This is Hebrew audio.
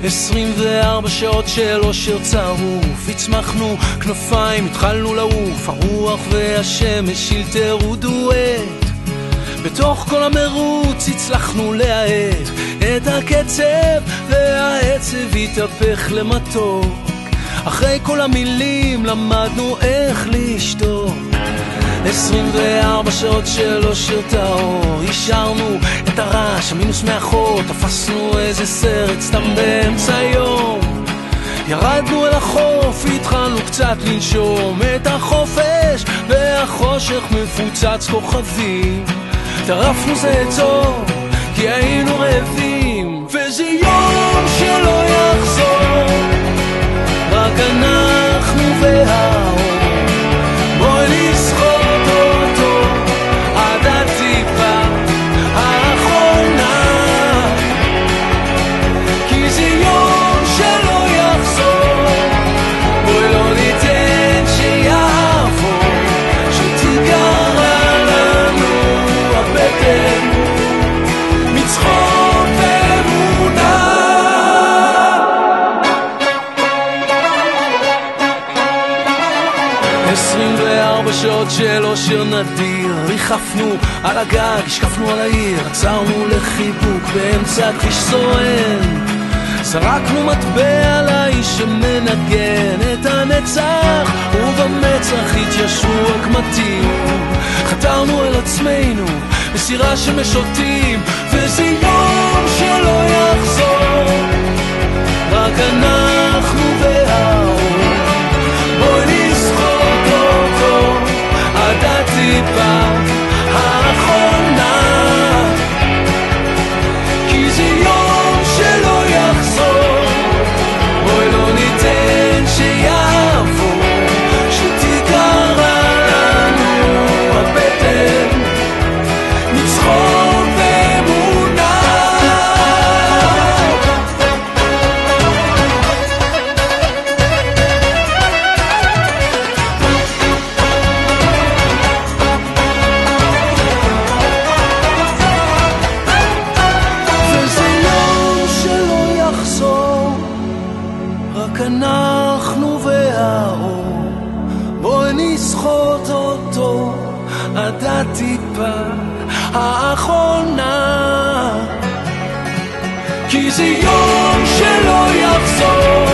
24 שעות של אושר צרוף, הצמחנו כנפיים, התחלנו לעוף, הרוח והשמש שילטרו דואט. בתוך כל המרוץ הצלחנו להאט את הקצב, והעצב התהפך למתוק. אחרי כל המילים למדנו איך לשתוק. 24 שעות של אושר טהור, השארנו את הרעש, המינוס מאחור, תפסנו איזה סרט סתם באמצע היום. ירדנו אל החוף, התחלנו קצת לנשום את החופש, והחושך מפוצץ כוכבים. טרפנו זה צור, כי היינו רעבים, וזה יום שלא יחזור, רק אנחנו והאור. בואי נסחוט אותו עד הטיפה האחרונה, כי זה יום שלא יחזור. בואי לא ניתן שיעבור, שתיגרע לנו הבטן מצחוק ואמונה. 24 שעות של אושר נדיר, ריחפנו על הגג, השקפנו על העיר, עצרנו לחיבוק באמצע כביש סואן. זרקנו מטבע לאיש שמנגן את הנצח, ובמצח התיישרו הקמטים. חתרנו אל עצמנו בסירה שמשוטים, וזה יום שלא יחזור, רק אנחנו והאור. בואי נסחוט אותו עד הטיפה האחרונה, כי זה יום שלא יחזור. בואי לא ניתן שיעבור, שתיגרע לנו הבטן מצחוק ואמונה. וזה יום שלא יחזור, רק אנחנו והאור. בואי נסחוט אותו עד הטיפה האחרונה, כי זה יום שלא יחזור,